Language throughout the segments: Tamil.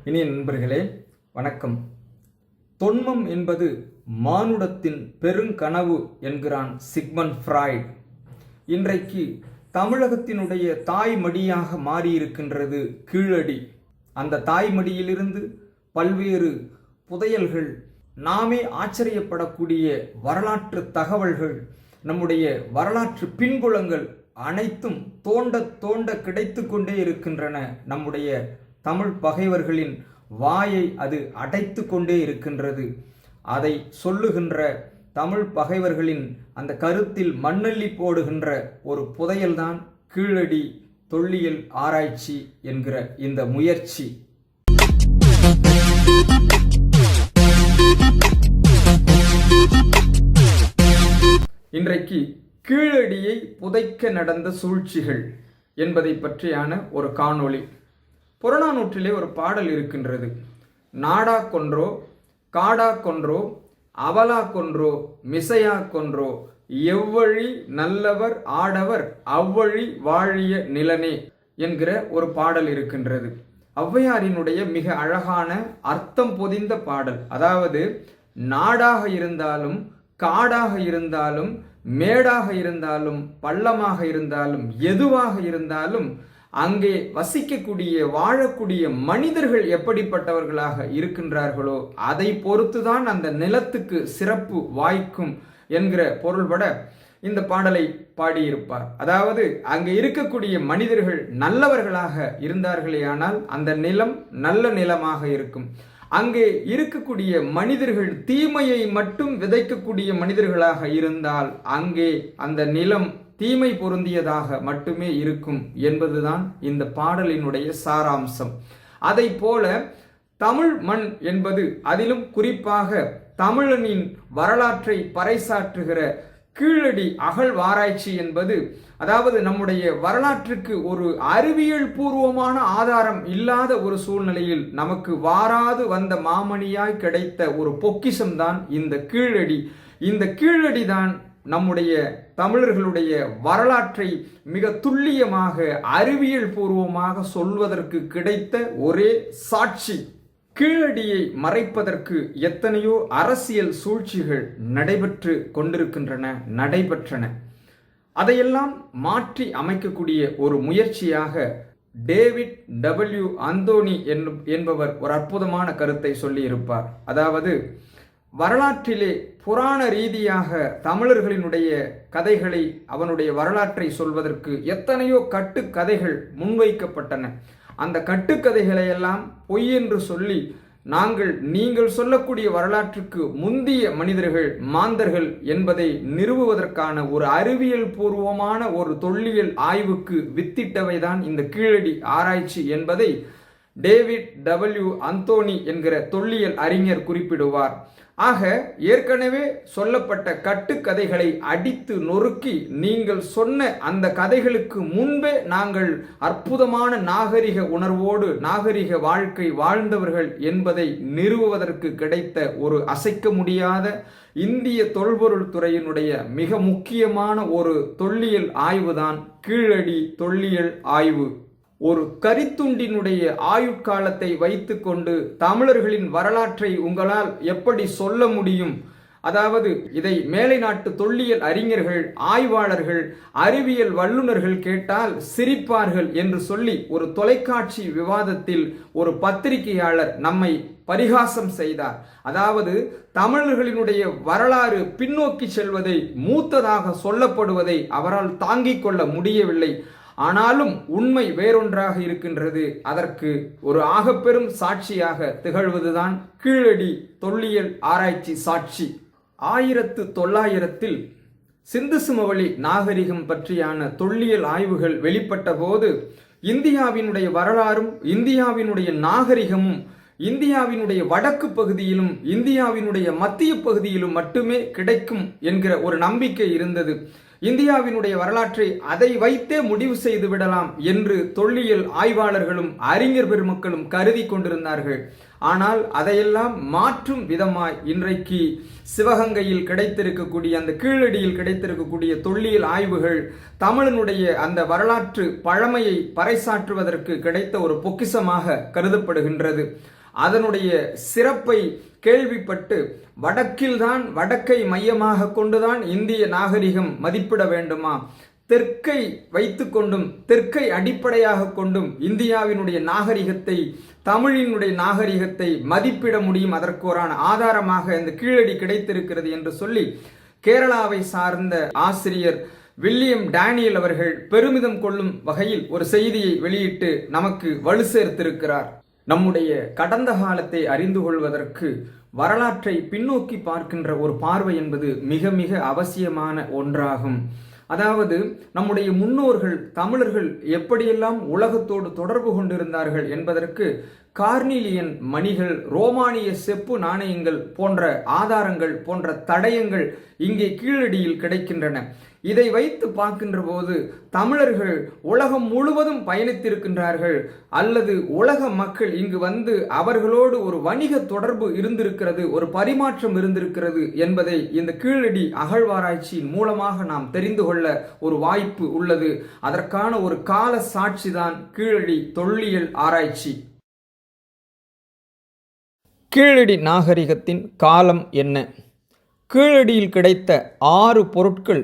இனிய நண்பர்களே, வணக்கம். தொன்மம் என்பது மானுடத்தின் பெருங்கனவு என்கிறான் சிக்மண்ட் ஃப்ராய்ட். இன்றைக்கு தமிழகத்தினுடைய தாய்மடியாக மாறியிருக்கின்றது கீழடி. அந்த தாய்மடியிலிருந்து பல்வேறு புதையல்கள், நாமே ஆச்சரியப்படக்கூடிய வரலாற்று தகவல்கள், நம்முடைய வரலாற்று பின்புலங்கள் அனைத்தும் தோண்ட தோண்ட கிடைத்து கொண்டே இருக்கின்றன. நம்முடைய தமிழ் பகைவர்களின் வாயை அது அடைத்து கொண்டே இருக்கின்றது. அதை சொல்லுகின்ற தமிழ் பகைவர்களின் அந்த கருத்தில் மண்ணள்ளி போடுகின்ற ஒரு புதையல்தான் கீழடி தொல்லியல் ஆராய்ச்சி என்கிற இந்த முயற்சி. இன்றைக்கு கீழடியை புதைக்க நடந்த சூழ்ச்சிகள் என்பதை பற்றியான ஒரு காணொளி. புறநானூற்றிலே ஒரு பாடல் இருக்கின்றது. நாடா கொன்றோ, காடா கொன்றோ, அவலா கொன்றோ, மிசையா கொன்றோ, எவ்வழி நல்லவர் ஆடவர் அவ்வழி வாழிய நிலனே என்கிற ஒரு பாடல் இருக்கின்றது. ஔவையாரினுடைய மிக அழகான அர்த்தம் பொதிந்த பாடல். அதாவது, நாடாக இருந்தாலும் காடாக இருந்தாலும் மேடாக இருந்தாலும் பள்ளமாக இருந்தாலும் எதுவாக இருந்தாலும் அங்கே வசிக்கக்கூடிய வாழக்கூடிய மனிதர்கள் எப்படிப்பட்டவர்களாக இருக்கின்றார்களோ அதை பொறுத்துதான் அந்த நிலத்துக்கு சிறப்பு வாய்க்கும் என்கிற பொருள்பட இந்த பாடலை பாடியிருப்பார். அதாவது, அங்கே இருக்கக்கூடிய மனிதர்கள் நல்லவர்களாக இருந்தார்களேயானால் அந்த நிலம் நல்ல நிலமாக இருக்கும். அங்கே இருக்கக்கூடிய மனிதர்கள் தீமையை மட்டும் விதைக்கக்கூடிய மனிதர்களாக இருந்தால் அங்கே அந்த நிலம் தீமை பொருந்தியதாக மட்டுமே இருக்கும் என்பதுதான் இந்த பாடலினுடைய சாராம்சம். அதை போல தமிழ் மண் என்பது, அதிலும் குறிப்பாக தமிழனின் வரலாற்றை பறைசாற்றுகிற கீழடி அகழ்வாராய்ச்சி என்பது, அதாவது நம்முடைய வரலாற்றுக்கு ஒரு அறிவியல் பூர்வமான ஆதாரம் இல்லாத ஒரு சூழ்நிலையில் நமக்கு வாராது வந்த மாமணியாய் கிடைத்த ஒரு பொக்கிஷம்தான் இந்த கீழடி. இந்த கீழடி தான் நம்முடைய தமிழர்களுடைய வரலாற்றை மிக துல்லியமாக அறிவியல் பூர்வமாக சொல்வதற்கு கிடைத்த ஒரே சாட்சி. கீழடியை மறைப்பதற்கு எத்தனையோ அரசியல் சூழ்ச்சிகள் நடைபெற்று கொண்டிருக்கின்றன, நடைபெற்றன. அதையெல்லாம் மாற்றி அமைக்கக்கூடிய ஒரு முயற்சியாக டேவிட் டபிள்யூ அந்தோனி என்பவர் ஒரு அற்புதமான கருத்தை சொல்லியிருப்பார். அதாவது, வரலாற்றிலே புராண ரீதியாக தமிழர்களினுடைய கதைகளை, அவனுடைய வரலாற்றை சொல்வதற்கு எத்தனையோ கட்டுக்கதைகள் முன்வைக்கப்பட்டன. அந்த கட்டுக்கதைகளை எல்லாம் பொய் என்று சொல்லி நீங்கள் சொல்லக்கூடிய வரலாற்றுக்கு முந்திய மனிதர்கள் மாந்தர்கள் என்பதை நிறுவுவதற்கான ஒரு அறிவியல் பூர்வமான ஒரு தொல்லியல் ஆய்வுக்கு வித்திட்டவைதான் இந்த கீழடி ஆராய்ச்சி என்பதை டேவிட் டபிள்யூ அந்தோனி என்கிற தொல்லியல் அறிஞர் குறிப்பிடுவார். ஆக, ஏற்கனவே சொல்லப்பட்ட கட்டுக்கதைகளை அடித்து நொறுக்கி நீங்கள் சொன்ன அந்த கதைகளுக்கு முன்பே நாங்கள் அற்புதமான நாகரிக உணர்வோடு நாகரிக வாழ்க்கை வாழ்ந்தவர்கள் என்பதை நிறுவுவதற்கு கிடைத்த ஒரு அசைக்க முடியாத இந்திய தொல்பொருள் துறையினுடைய மிக முக்கியமான ஒரு தொல்லியல் ஆய்வுதான் கீழடி தொல்லியல் ஆய்வு. ஒரு கரித்துண்டினுடைய ஆயுட்காலத்தை வைத்துக்கொண்டு தமிழர்களின் வரலாற்றை உங்களால் எப்படி சொல்ல முடியும்? அதாவது, இதை மேலை நாட்டு தொல்லியல் அறிஞர்கள், ஆய்வாளர்கள், அறிவியல் வல்லுநர்கள் கேட்டால் சிரிப்பார்கள் என்று சொல்லி ஒரு தொலைக்காட்சி விவாதத்தில் ஒரு பத்திரிகையாளர் நம்மை பரிகாசம் செய்தார். அதாவது, தமிழர்களினுடைய வரலாறு பின்னோக்கி செல்வதை, மூத்ததாக சொல்லப்படுவதை அவரால் தாங்கிக் கொள்ள முடியவில்லை. ஆனாலும் உண்மை வேறொன்றாக இருக்கின்றது. அதற்கு ஒரு ஆகப்பெரும் சாட்சியாக திகழ்வதுதான் கீழடி தொல்லியல் ஆராய்ச்சி சாட்சி. 1900 சிந்து சமவெளி நாகரிகம் பற்றியான தொல்லியல் ஆய்வுகள் வெளிப்பட்ட போது இந்தியாவினுடைய வரலாறும் இந்தியாவினுடைய நாகரிகமும் இந்தியாவினுடைய வடக்கு பகுதியிலும் இந்தியாவினுடைய மத்திய பகுதியிலும் மட்டுமே கிடைக்கும் என்கிற ஒரு நம்பிக்கை இருந்தது. இந்தியாவினுடைய வரலாற்றை அதை வைத்தே முடிவு செய்து விடலாம் என்று தொல்லியல் ஆய்வாளர்களும் அறிஞர் பெருமக்களும் கருதி கொண்டிருந்தார்கள். ஆனால் அதையெல்லாம் மாற்றும் விதமாய் இன்றைக்கு சிவகங்கையில் கிடைத்திருக்கக்கூடிய அந்த கீழடியில் கிடைத்திருக்கக்கூடிய தொல்லியல் ஆய்வுகள் தமிழனுடைய அந்த வரலாற்று பழமையை பறைசாற்றுவதற்கு கிடைத்த ஒரு பொக்கிஷமாக கருதப்படுகின்றது. அதனுடைய சிறப்பை கேள்விப்பட்டு வடக்கில்தான், வடக்கை மையமாக கொண்டுதான் இந்திய நாகரிகம் மதிப்பிட வேண்டுமா, தெற்கை வைத்து கொண்டும் தெற்கை அடிப்படையாக கொண்டும் இந்தியாவினுடைய நாகரிகத்தை, தமிழினுடைய நாகரிகத்தை மதிப்பிட முடியும், அதற்கோரான ஆதாரமாக இந்த கீழடி கிடைத்திருக்கிறது என்று சொல்லி கேரளாவை சார்ந்த ஆசிரியர் வில்லியம் டேனியல் அவர்கள் பெருமிதம் கொள்ளும் வகையில் ஒரு செய்தியை வெளியிட்டு நமக்கு வலு சேர்த்திருக்கிறார். நம்முடைய கடந்த காலத்தை அறிந்து கொள்வதற்கு வரலாற்றை பின்னோக்கி பார்க்கின்ற ஒரு பார்வை என்பது மிக மிக அவசியமான ஒன்றாகும். அதாவது நம்முடைய முன்னோர்கள் தமிழர்கள் எப்படியெல்லாம் உலகத்தோடு தொடர்பு கொண்டிருந்தார்கள் என்பதற்கு கார்னிலியன் மணிகள், ரோமானிய செப்பு நாணயங்கள் போன்ற ஆதாரங்கள், போன்ற தடயங்கள் இங்கே கீழடியில் கிடைக்கின்றன. இதை வைத்து பார்க்கின்ற போது தமிழர்கள் உலகம் முழுவதும் பயணித்திருக்கின்றார்கள், அல்லது உலக மக்கள் இங்கு வந்து அவர்களோடு ஒரு வணிக தொடர்பு இருந்திருக்கிறது, ஒரு பரிமாற்றம் இருந்திருக்கிறது என்பதை இந்த கீழடி அகழ்வாராய்ச்சியின் மூலமாக நாம் தெரிந்து கொள்ள ஒரு வாய்ப்பு உள்ளது. அதற்கான ஒரு கால சாட்சிதான் கீழடி தொல்லியல் ஆராய்ச்சி. கீழடி நாகரிகத்தின் காலம் என்ன? கீழடியில் கிடைத்த 6 பொருட்கள்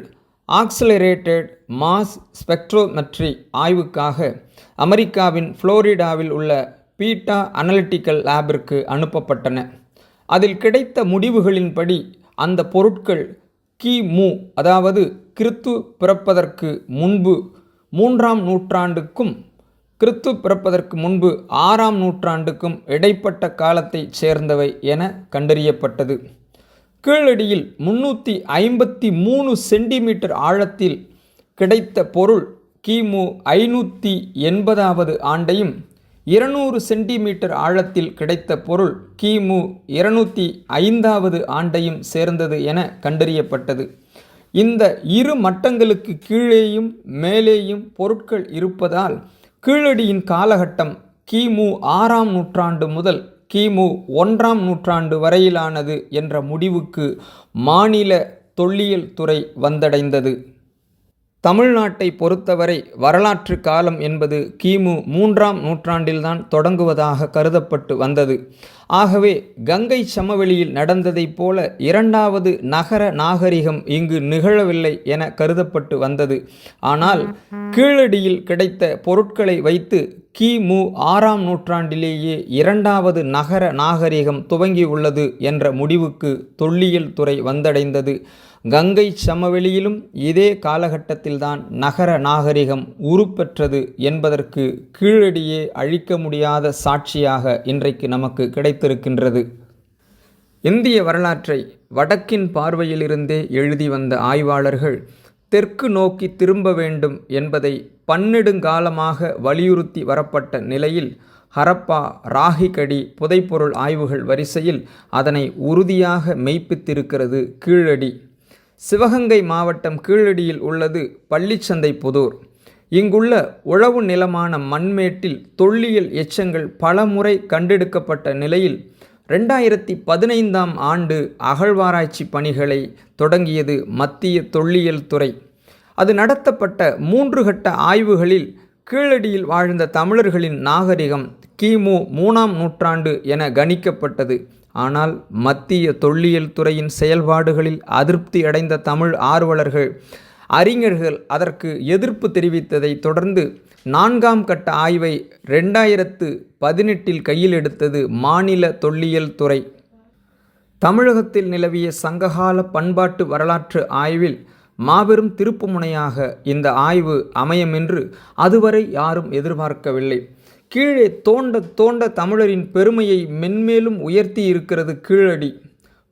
ஆக்சலரேட்டட் மாஸ் ஸ்பெக்ட்ரோமெட்ரி ஆய்வுக்காக அமெரிக்காவின் புளோரிடாவில் உள்ள பீட்டா அனலிட்டிக்கல் லேபிற்கு அனுப்பப்பட்டன. அதில் கிடைத்த முடிவுகளின்படி அந்த பொருட்கள் கிமு, அதாவது கிறிஸ்து பிறப்பதற்கு முன்பு 3ஆம் நூற்றாண்டுக்கும் கிறிஸ்து பிறப்பதற்கு முன்பு 6ஆம் நூற்றாண்டுக்கும் இடைப்பட்ட காலத்தைச் சேர்ந்தவை என கண்டறியப்பட்டது. கீழடியில் 353 சென்டிமீட்டர் ஆழத்தில் கிடைத்த பொருள் கிமு 580வது ஆண்டையும், 200 சென்டிமீட்டர் ஆழத்தில் கிடைத்த பொருள் கிமு 205வது ஆண்டையும் சேர்ந்தது என கண்டறியப்பட்டது. இந்த இரு மட்டங்களுக்கு கீழேயும் மேலேயும் பொருட்கள் இருப்பதால் கீழடியின் காலகட்டம் கிமு 6ஆம் நூற்றாண்டு முதல் கிமு 1ஆம் நூற்றாண்டு வரையிலானது என்ற முடிவுக்கு மாநில தொல்லியல் துறை வந்தடைந்தது. தமிழ்நாட்டை பொறுத்தவரை வரலாற்று காலம் என்பது கிமு 3ஆம் நூற்றாண்டில்தான் தொடங்குவதாக கருதப்பட்டு வந்தது. ஆகவே கங்கை சமவெளியில் நடந்ததைப் போல 2வது நகர நாகரிகம் இங்கு நிகழவில்லை என கருதப்பட்டு வந்தது. ஆனால் கீழடியில் கிடைத்த பொருட்களை வைத்து கிமு 6ஆம் நூற்றாண்டிலேயே 2வது நகர நாகரிகம் துவங்கியுள்ளது என்ற முடிவுக்கு தொல்லியல் துறை வந்தடைந்தது. கங்கை சமவெளியிலும் இதே காலகட்டத்தில்தான் நகர நாகரிகம் உருப்பெற்றது என்பதற்கு கீழடியே அழிக்க முடியாத சாட்சியாக இன்றைக்கு நமக்கு கிடைத்திருக்கின்றது. இந்திய வரலாற்றை வடக்கின் பார்வையிலிருந்தே எழுதி வந்த ஆய்வாளர்கள் தெற்கு நோக்கி திரும்ப வேண்டும் என்பதை பன்னெடுங்காலமாக வலியுறுத்தி வரப்பட்ட நிலையில் ஹரப்பா, ராகிகடி புதைப்பொருள் ஆய்வுகள் வரிசையில் அதனை உறுதியாக மெய்ப்பித்திருக்கிறது கீழடி. சிவகங்கை மாவட்டம் கீழடியில் உள்ளது பள்ளிச்சந்தை புதூர். இங்குள்ள உழவு நிலமான மண்மேட்டில் தொல்லியல் எச்சங்கள் பலமுறை கண்டெடுக்கப்பட்ட நிலையில் 2015ஆம் ஆண்டு அகழ்வாராய்ச்சி பணிகளை தொடங்கியது மத்திய தொல்லியல் துறை. அது நடத்தப்பட்ட 3 கட்ட ஆய்வுகளில் கீழடியில் வாழ்ந்த தமிழர்களின் நாகரிகம் கிமு 3ஆம் நூற்றாண்டு என கணிக்கப்பட்டது. ஆனால் மத்திய தொல்லியல் துறையின் செயல்பாடுகளில் அதிருப்தி அடைந்த தமிழ் ஆர்வலர்கள், அறிஞர்கள் அதற்கு எதிர்ப்பு தெரிவித்ததை தொடர்ந்து 4ஆம் கட்ட ஆய்வை 2018இல் கையில் எடுத்தது மாநில தொல்லியல் துறை. தமிழகத்தில் நிலவிய சங்ககால பண்பாட்டு வரலாற்று ஆய்வில் மாபெரும் திருப்புமுனையாக இந்த ஆய்வு அமையும் என்று அதுவரை யாரும் எதிர்பார்க்கவில்லை. கீழே தோண்ட தோண்ட தமிழரின் பெருமையை மென்மேலும் உயர்த்தி இருக்கிறது கீழடி.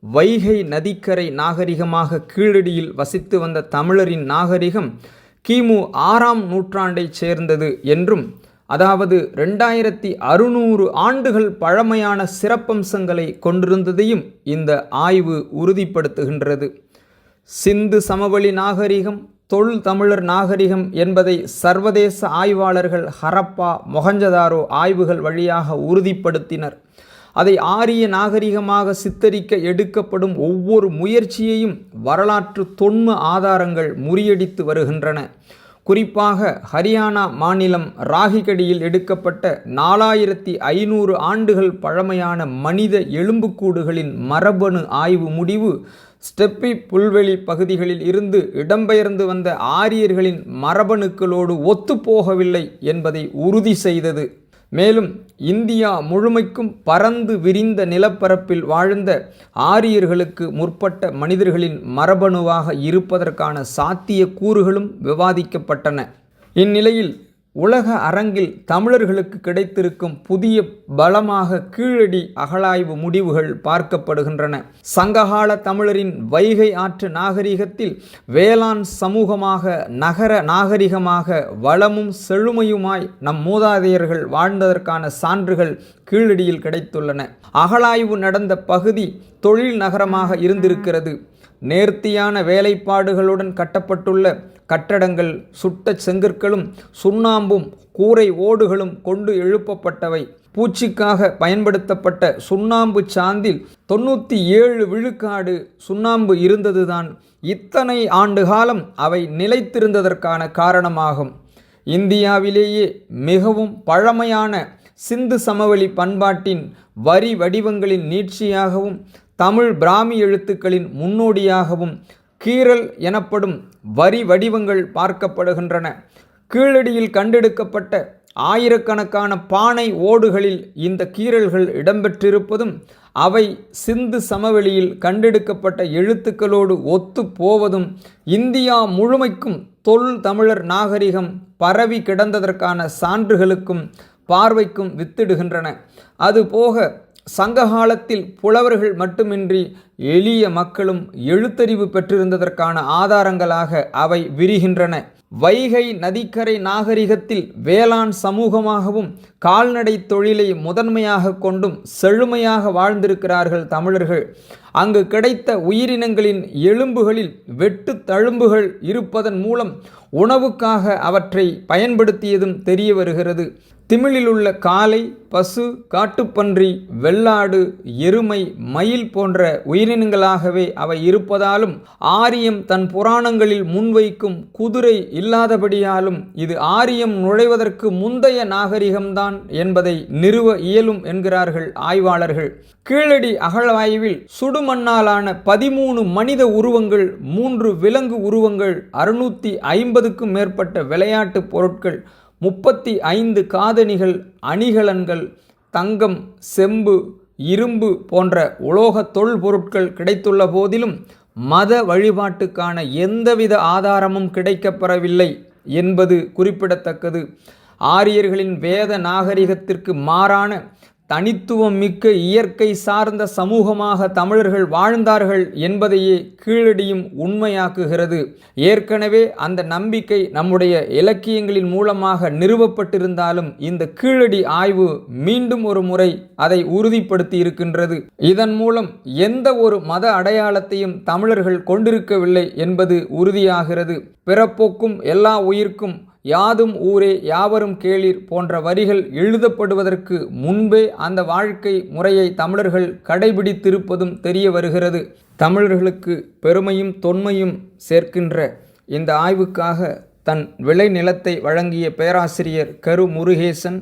வைகை நதிக்கரை நாகரிகமாக கீழடியில் வசித்து வந்த தமிழரின் நாகரிகம் கிமு 6ஆம் நூற்றாண்டைச் சேர்ந்தது என்றும், அதாவது 2600 ஆண்டுகள் பழமையான சிறப்பம்சங்களை கொண்டிருந்ததையும் இந்த ஆய்வு உறுதிப்படுத்துகின்றது. சிந்து சமவெளி நாகரிகம் தொல் தமிழர் நாகரிகம் என்பதை சர்வதேச ஆய்வாளர்கள் ஹரப்பா மொஹஞ்சதாரோ ஆய்வுகள் வழியாக உறுதிப்படுத்தினர். அதை ஆரிய நாகரிகமாக சித்தரிக்க எடுக்கப்படும் ஒவ்வொரு முயற்சியையும் வரலாற்று தொன்ம ஆதாரங்கள் முறியடித்து வருகின்றன. குறிப்பாக ஹரியானா மாநிலம் ராகிகடியில் எடுக்கப்பட்ட 4500 ஆண்டுகள் பழமையான மனித எலும்புக்கூடுகளின் மரபணு ஆய்வு முடிவு ஸ்டெப்பி புல்வெளி பகுதிகளில் இருந்து இடம்பெயர்ந்து வந்த ஆரியர்களின் மரபணுக்களோடு ஒத்துப்போகவில்லை என்பதை உறுதி செய்தது. மேலும் இந்தியா முழுமைக்கும் பரந்து விரிந்த நிலப்பரப்பில் வாழ்ந்த ஆரியர்களுக்கு முற்பட்ட மனிதர்களின் மரபணுவாக இருப்பதற்கான சாத்திய கூறுகளும் விவாதிக்கப்பட்டன. இந்நிலையில் உலக அரங்கில் தமிழர்களுக்கு கிடைத்திருக்கும் புதிய பலமாக கீழடி அகழாய்வு முடிவுகள் பார்க்கப்படுகின்றன. சங்ககால தமிழரின் வைகை ஆற்று நாகரிகத்தில் வேளாண் சமூகமாக, நகர நாகரிகமாக, வளமும் செழுமையுமாய் நம் மூதாதையர்கள் வாழ்ந்ததற்கான சான்றுகள் கீழடியில் கிடைத்துள்ளன. அகழாய்வு நடந்த பகுதி தொழில் நகரமாக இருந்திருக்கிறது. நேர்த்தியான வேலைப்பாடுகளுடன் கட்டப்பட்டுள்ள கட்டடங்கள் சுட்ட செங்கற்களும் சுண்ணாம்பும் கூரை ஓடுகளும் கொண்டு எழுப்பப்பட்டவை. பூச்சிக்காக பயன்படுத்தப்பட்ட சுண்ணாம்பு சாந்தில் 97 விழுக்காடு சுண்ணாம்பு இருந்ததுதான் இத்தனை ஆண்டு காலம் அவை நிலைத்திருந்ததற்கான காரணமாகும். இந்தியாவிலேயே மிகவும் பழமையான சிந்து சமவெளி பண்பாட்டின் வரி வடிவங்களின் நீட்சியாகவும் தமிழ் பிராமி எழுத்துக்களின் முன்னோடியாகவும் கீறல் எனப்படும் வரி வடிவங்கள் பார்க்கப்படுகின்றன. கீழடியில் கண்டெடுக்கப்பட்ட ஆயிரக்கணக்கான பானை ஓடுகளில் இந்த கீறல்கள் இடம்பெற்றிருப்பதும் அவை சிந்து சமவெளியில் கண்டெடுக்கப்பட்ட எழுத்துக்களோடு ஒத்து போவதும் இந்தியா முழுமைக்கும் தொல் தமிழர் நாகரிகம் பரவி கிடந்ததற்கான சான்றுகளுக்கும் பார்வைக்கும் வித்திடுகின்றன. அதுபோக சங்ககாலத்தில் புலவர்கள் மட்டுமின்றி எளிய மக்களும் எழுத்தறிவு பெற்றிருந்ததற்கான ஆதாரங்களாக அவை விரிகின்றன. வைகை நதிக்கரை நாகரிகத்தில் வேளாண் சமூகமாகவும் கால்நடை தொழிலை முதன்மையாக கொண்டும் செழுமையாக வாழ்ந்திருக்கிறார்கள் தமிழர்கள். அங்கு கிடைத்த உயிரினங்களின் எலும்புகளில் வெட்டு தழும்புகள் இருப்பதன் மூலம் உணவுக்காக அவற்றை பயன்படுத்தியதும் தெரிய வருகிறது. திமிழில் உள்ள காளை, பசு, காட்டுப்பன்றி, வெள்ளாடு, எருமை, மயில் போன்ற உயிரினங்களாகவே அவை இருப்பதாலும் ஆரியம் தன் புராணங்களில் முன்வைக்கும் குதிரை இல்லாதபடியாலும் இது ஆரியம் நுழைவதற்கு முந்தைய நாகரிகம்தான் என்பதை நிறுவ இயலும் என்கிறார்கள் ஆய்வாளர்கள். கீழடி அகழாய்வில் சுடுமண்ணாலான 13 மனித உருவங்கள், 3 விலங்கு உருவங்கள், 650க்கும் மேற்பட்ட விளையாட்டு பொருட்கள், 35 காதணிகள், அணிகலன்கள், தங்கம், செம்பு, இரும்பு போன்ற உலோக தொல்பொருட்கள் கிடைத்துள்ள போதிலும் மத வழிபாட்டுக்கான எந்தவித ஆதாரமும் கிடைக்கப்பெறவில்லை என்பது குறிப்பிடத்தக்கது. ஆரியர்களின் வேத நாகரிகத்திற்கு மாறான தனித்துவம் மிக்க இயற்கை சார்ந்த சமூகமாக தமிழர்கள் வாழ்ந்தார்கள் என்பதையே கீழடியும் உண்மையாக்குகிறது. ஏற்கனவே அந்த நம்பிக்கை நம்முடைய இலக்கியங்களின் மூலமாக நிறுவப்பட்டிருந்தாலும் இந்த கீழடி ஆய்வு மீண்டும் ஒரு முறை அதை உறுதிப்படுத்தி இருக்கின்றது. இதன் மூலம் எந்த ஒரு மத அடையாளத்தையும் தமிழர்கள் கொண்டிருக்கவில்லை என்பது உறுதியாகிறது. பிறப்போக்கும் எல்லா உயிர்க்கும் யாதும் ஊரே யாவரும் கேளீர் போன்ற வரிகள் எழுதப்படுவதற்கு முன்பே அந்த வாழ்க்கை முறையை தமிழர்கள் கடைபிடித்திருப்பதும் தெரிய வருகிறது. தமிழர்களுக்கு பெருமையும் தொன்மையும் சேர்க்கின்ற இந்த ஆய்வுக்காக தன் விளைநிலத்தை வழங்கிய பேராசிரியர் கரு முருகேசன்,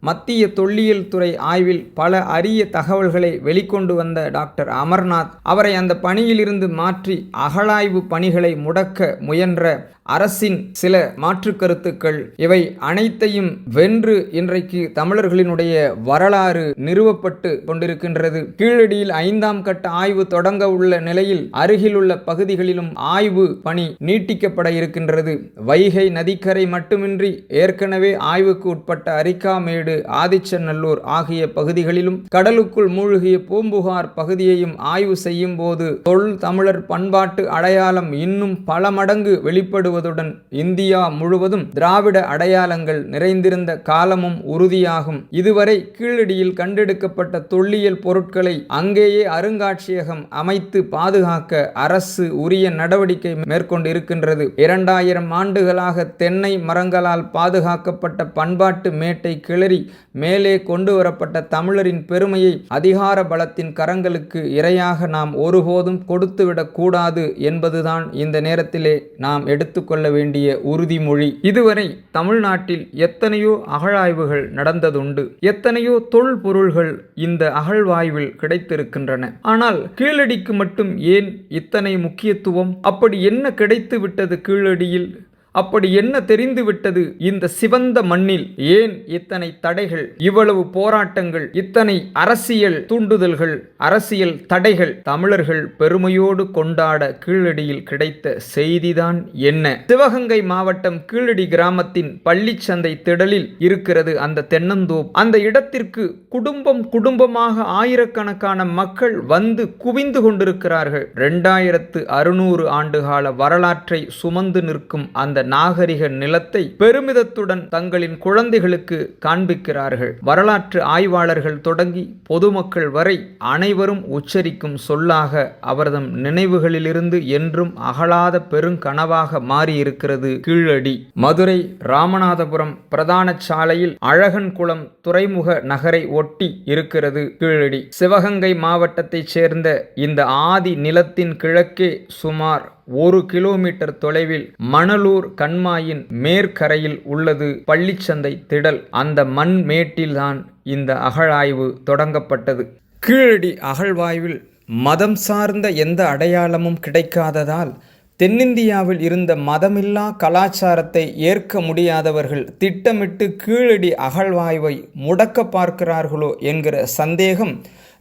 மத்திய தொல்லியல் துறை ஆய்வில் பல அரிய தகவல்களை வெளிக்கொண்டு வந்த டாக்டர் அமர்நாத், அவரை அந்த பணியிலிருந்து மாற்றி அகழாய்வு பணிகளை முடக்க முயன்ற அரசின் சில மாற்று கருத்துக்கள், இவை அனைத்தையும் வென்று இன்றைக்கு தமிழர்களினுடைய வரலாறு நிறுவப்பட்டு கொண்டிருக்கின்றது. கீழடியில் 5ஆம் கட்ட ஆய்வு தொடங்க உள்ள நிலையில் அருகிலுள்ள பகுதிகளிலும் ஆய்வு பணி நீட்டிக்கப்பட இருக்கின்றது. வைகை நதிக்கரை மட்டுமின்றி ஏற்கனவே ஆய்வுக்கு உட்பட்ட அரிக்காமேடு, ஆதிச்சநல்லூர் ஆகிய பகுதிகளிலும் கடலுக்குள் மூழ்கிய பூம்புகார் பகுதியையும் ஆய்வு செய்யும் போது தொல் தமிழர் பண்பாட்டு அடையாளம் இன்னும் பல மடங்கு வெளிப்படுவதுடன் இந்தியா முழுவதும் திராவிட அடையாளங்கள் நிறைந்திருந்த காலமும் உறுதியாகும். இதுவரை கீழடியில் கண்டெடுக்கப்பட்ட தொல்லியல் பொருட்களை அங்கேயே அருங்காட்சியகம் அமைத்து பாதுகாக்க அரசு உரிய நடவடிக்கை மேற்கொண்டிருக்கின்றது. 2000 ஆண்டுகளாக தென்னை மரங்களால் பாதுகாக்கப்பட்ட பண்பாட்டு மேட்டை கிளறி மேலே கொண்டு வரப்பட்ட தமிழரின் பெருமையை அதிகார பலத்தின் கரங்களுக்கு இரையாக நாம் ஒருபோதும் கொடுத்துவிடக் கூடாது என்பதுதான் இந்த நேரத்திலே நாம் எடுத்துக்கொள்ள வேண்டிய உறுதிமொழி. இதுவரை தமிழ்நாட்டில் எத்தனையோ அகழாய்வுகள் நடந்ததுண்டு, எத்தனையோ தொல்பொருள்கள் இந்த அகழ்வாய்வில் கிடைத்திருக்கின்றன. ஆனால் கீழடிக்கு மட்டும் ஏன் இத்தனை முக்கியத்துவம்? அப்படி என்ன கிடைத்து விட்டது கீழடியில்? அப்படி என்ன தெரிந்துவிட்டது இந்த சிவந்த மண்ணில்? ஏன் இத்தனை தடைகள், இவ்வளவு போராட்டங்கள், இத்தனை அரசியல் தூண்டுதல்கள், அரசியல் தடைகள்? தமிழர்கள் பெருமையோடு கொண்டாட கீழடியில் கிடைத்த செய்திதான் என்ன? சிவகங்கை மாவட்டம் கீழடி கிராமத்தின் பள்ளிச்சந்தை திடலில் இருக்கிறது அந்த தென்னந்தோப்பு. அந்த இடத்திற்கு குடும்பம் குடும்பமாக ஆயிரக்கணக்கான மக்கள் வந்து குவிந்து கொண்டிருக்கிறார்கள். 2600 ஆண்டுகால வரலாற்றை சுமந்து நிற்கும் அந்த நாகரிக நிலத்தை பெருமிதத்துடன் தங்களின் குழந்தைகளுக்கு காண்பிக்கிறார்கள். வரலாற்று ஆய்வாளர்கள் தொடங்கி பொதுமக்கள் வரை அனைவரும் உச்சரிக்கும் சொல்லாக அவர்தம் நினைவுகளிலிருந்து என்றும் அகலாத பெருங்கனவாக மாறியிருக்கிறது கீழடி. மதுரை ராமநாதபுரம் பிரதான சாலையில் அழகன்குளம் துறைமுக நகரை ஒட்டி இருக்கிறது கீழடி. சிவகங்கை மாவட்டத்தைச் சேர்ந்த இந்த ஆதி நிலத்தின் கிழக்கே சுமார் 1 கிலோமீட்டர் தொலைவில் மணலூர் கண்மாயின் மேற்கரையில் உள்ளது பள்ளிச்சந்தை திடல். அந்த மண் மேட்டில்தான் இந்த அகழாய்வு தொடங்கப்பட்டது. கீழடி அகழ்வாய்வில் மதம் சார்ந்த எந்த அடையாளமும் கிடைக்காததால் தென்னிந்தியாவில் இருந்த மதமில்லா கலாச்சாரத்தை ஏற்க முடியாதவர்கள் திட்டமிட்டு கீழடி அகழ்வாய்வை முடக்க பார்க்கிறார்களோ என்கிற சந்தேகம்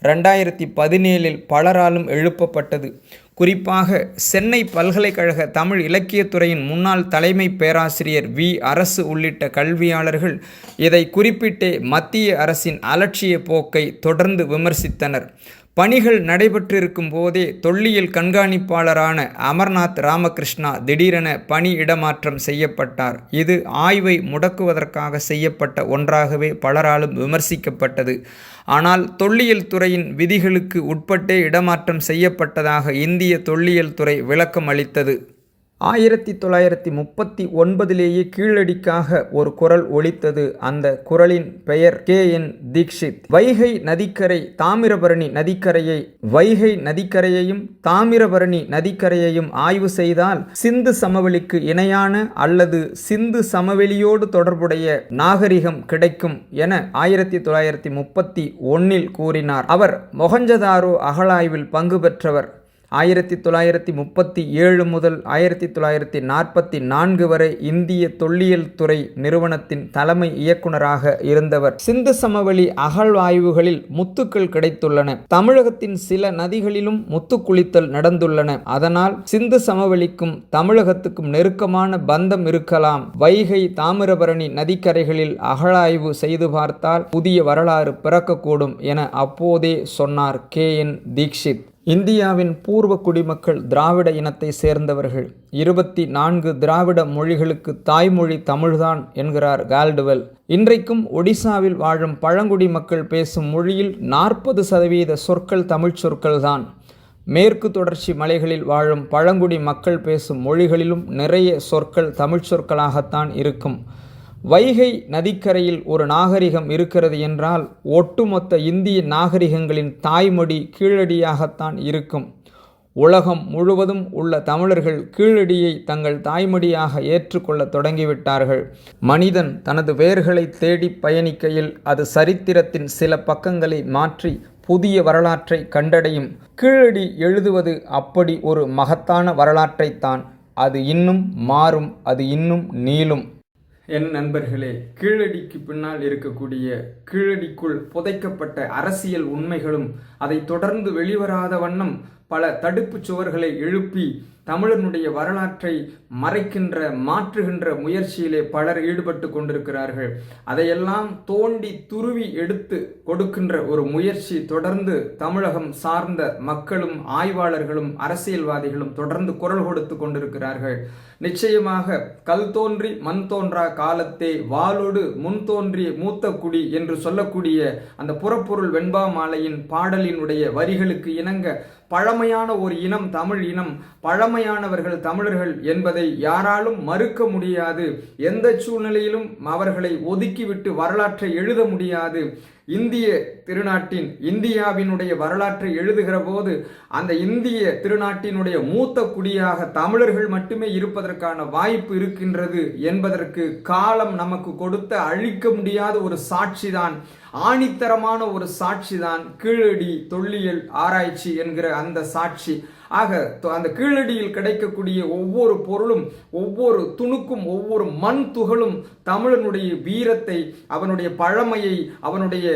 2017 பலராலும் எழுப்பப்பட்டது. குறிப்பாக சென்னை பல்கலைக்கழக தமிழ் இலக்கியத்துறையின் முன்னாள் தலைமை பேராசிரியர் வி. அரசு உள்ளிட்ட கல்வியாளர்கள் இதை குறிப்பிட்டே மத்திய அரசின் அலட்சிய போக்கை தொடர்ந்து விமர்சித்தனர். பணிகள் நடைபெற்றிருக்கும் போதே தொல்லியல் கண்காணிப்பாளரான அமர்நாத் ராமகிருஷ்ணா திடீரென பணி இடமாற்றம் செய்யப்பட்டார். இது ஆய்வை முடக்குவதற்காக செய்யப்பட்ட ஒன்றாகவே பலராலும் விமர்சிக்கப்பட்டது. ஆனால் தொல்லியல் துறையின் விதிகளுக்கு உட்பட்டே இடமாற்றம் செய்யப்பட்டதாக இந்திய தொல்லியல் துறை விளக்கம் அளித்தது. 1939 கீழடிக்காக ஒரு குரல் ஒலித்தது. அந்த குரலின் பெயர் KN தீக்ஷித். வைகை நதிக்கரை தாமிரபரணி நதிக்கரையை வைகை நதிக்கரையையும் தாமிரபரணி நதிக்கரையையும் ஆய்வு செய்தால் சிந்து சமவெளிக்கு இணையான அல்லது சிந்து சமவெளியோடு தொடர்புடைய நாகரிகம் கிடைக்கும் என 1931 கூறினார். அவர் மொஹஞ்சதாரோ அகழாய்வில் பங்கு பெற்றவர். 1937 முதல் 1944 வரை இந்திய தொல்லியல் துறை நிறுவனத்தின் தலைமை இயக்குநராக இருந்தவர். சிந்து சமவெளி அகழ்வாய்வுகளில் முத்துக்கள் கிடைத்துள்ளன. தமிழகத்தின் சில நதிகளிலும் முத்து குளித்தல் நடந்துள்ளன. அதனால் சிந்து சமவெளிக்கும் தமிழகத்துக்கும் நெருக்கமான பந்தம் இருக்கலாம். வைகை தாமிரபரணி நதிக்கரைகளில் அகழாய்வு செய்து பார்த்தால் புதிய வரலாறு பிறக்கக்கூடும் என அப்போதே சொன்னார் KN தீக்ஷித். இந்தியாவின் பூர்வ குடிமக்கள் திராவிட இனத்தை சேர்ந்தவர்கள். 24 திராவிட மொழிகளுக்கு தாய்மொழி தமிழ்தான் என்கிறார் கால்டுவெல். இன்றைக்கும் ஒடிசாவில் வாழும் பழங்குடி மக்கள் பேசும் மொழியில் 40% சொற்கள் தமிழ் சொற்கள்தான். மேற்கு தொடர்ச்சி மலைகளில் வாழும் பழங்குடி மக்கள் பேசும் மொழிகளிலும் நிறைய சொற்கள் தமிழ் சொற்களாகத்தான் இருக்கும். வைகை நதிக்கரையில் ஒரு நாகரிகம் இருக்கிறது என்றால் ஒட்டுமொத்த இந்திய நாகரிகங்களின் தாய்மொழி கீழடியாகத்தான் இருக்கும். உலகம் முழுவதும் உள்ள தமிழர்கள் கீழடியை தங்கள் தாய்மொழியாக ஏற்றுக்கொள்ள தொடங்கிவிட்டார்கள். மனிதன் தனது வேர்களை தேடி பயணிக்கையில் அது சரித்திரத்தின் சில பக்கங்களை மாற்றி புதிய வரலாற்றை கண்டடையும். கீழடி எழுதுவது அப்படி ஒரு மகத்தான வரலாற்றைத்தான். அது இன்னும் மாறும், அது இன்னும் நீளும். என் நண்பர்களே, கீழடிக்கு பின்னால் இருக்கக்கூடிய கீழடிக்குள் புதைக்கப்பட்ட அரசியல் உண்மைகளும் அதை தொடர்ந்து வெளிவராத வண்ணம் பல தடுப்பு சுவர்களை எழுப்பி தமிழனுடைய வரலாற்றை மறைக்கின்ற மாற்றுகின்ற முயற்சியிலே பலர் ஈடுபட்டு கொண்டிருக்கிறார்கள். அதையெல்லாம் தோண்டி துருவி எடுத்து கொடுக்கின்ற ஒரு முயற்சி தொடர்ந்து தமிழகம் சார்ந்த மக்களும் ஆய்வாளர்களும் அரசியல்வாதிகளும் தொடர்ந்து குரல் கொடுத்து கொண்டிருக்கிறார்கள். நிச்சயமாக கல் தோன்றி மண் தோன்றா காலத்தே வாளோடு முன் தோன்றிய மூத்த குடி என்று சொல்லக்கூடிய அந்த புறப்பொருள் வெண்பா மாலையின் பாடலினுடைய வரிகளுக்கு இணங்க பழமையான ஒரு இனம் தமிழ் இனம், பழமையானவர்கள் தமிழர்கள் என்பதை யாராலும் மறுக்க முடியாது. எந்த சூழ்நிலையிலும் அவர்களை ஒதுக்கிவிட்டு வரலாற்றை எழுத முடியாது. இந்திய திருநாட்டின் இந்தியாவினுடைய வரலாற்றை எழுதுகிற போது அந்த இந்திய திருநாட்டினுடைய மூத்த குடியாக தமிழர்கள் மட்டுமே இருப்பதற்கான வாய்ப்பு இருக்கின்றது என்பதற்கு காலம் நமக்கு கொடுத்த அழிக்க முடியாத ஒரு சாட்சிதான், ஆணித்தரமான ஒரு சாட்சிதான் கீழடி தொல்லியல் ஆராய்ச்சி என்கிற அந்த சாட்சி. ஆக அந்த கீழடியில் கிடைக்கக்கூடிய ஒவ்வொரு பொருளும், ஒவ்வொரு துணுக்கும், ஒவ்வொரு மண் துகளும் தமிழனுடைய வீரத்தை, அவனுடைய பழமையை, அவனுடைய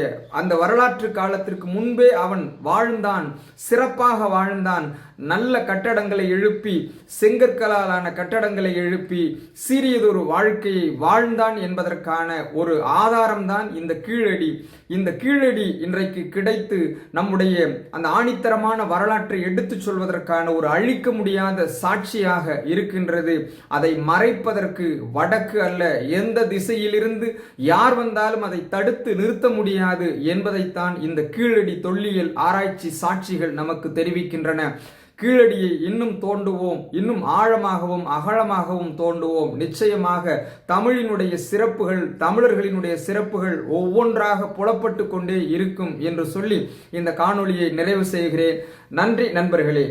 அந்த வரலாற்று காலத்திற்கு முன்பே அவன் வாழ்ந்தான், சிறப்பாக வாழ்ந்தான், நல்ல கட்டடங்களை எழுப்பி, செங்கற்களாலான கட்டடங்களை எழுப்பி சீரியதொரு வாழ்க்கையை வாழ்ந்தான் என்பதற்கான ஒரு ஆதாரம்தான் இந்த கீழடி. இந்த கீழடி இன்றைக்கு கிடைத்து நம்முடைய அந்த ஆணித்தரமான வரலாற்றை எடுத்துச் சொல்வதற்கான ஒரு அழிக்க முடியாத சாட்சியாக இருக்கின்றது. அதை மறைப்பதற்கு வடக்கு அல்ல, எந்த திசையிலிருந்து யார் வந்தாலும் அதை தடுத்து நிறுத்த முடியாது என்பதைத்தான் இந்த கீழடி தொல்லியல் ஆராய்ச்சி சாட்சிகள் நமக்கு தெரிவிக்கின்றன. கீழடியை இன்னும் தோண்டுவோம், இன்னும் ஆழமாகவும் அகலமாகவும் தோண்டுவோம். நிச்சயமாக தமிழினுடைய சிறப்புகள், தமிழர்களினுடைய சிறப்புகள் ஒவ்வொன்றாக புலப்பட்டு கொண்டே இருக்கும் என்று சொல்லி இந்த காணொளியை நிறைவு செய்கிறேன். நன்றி நண்பர்களே.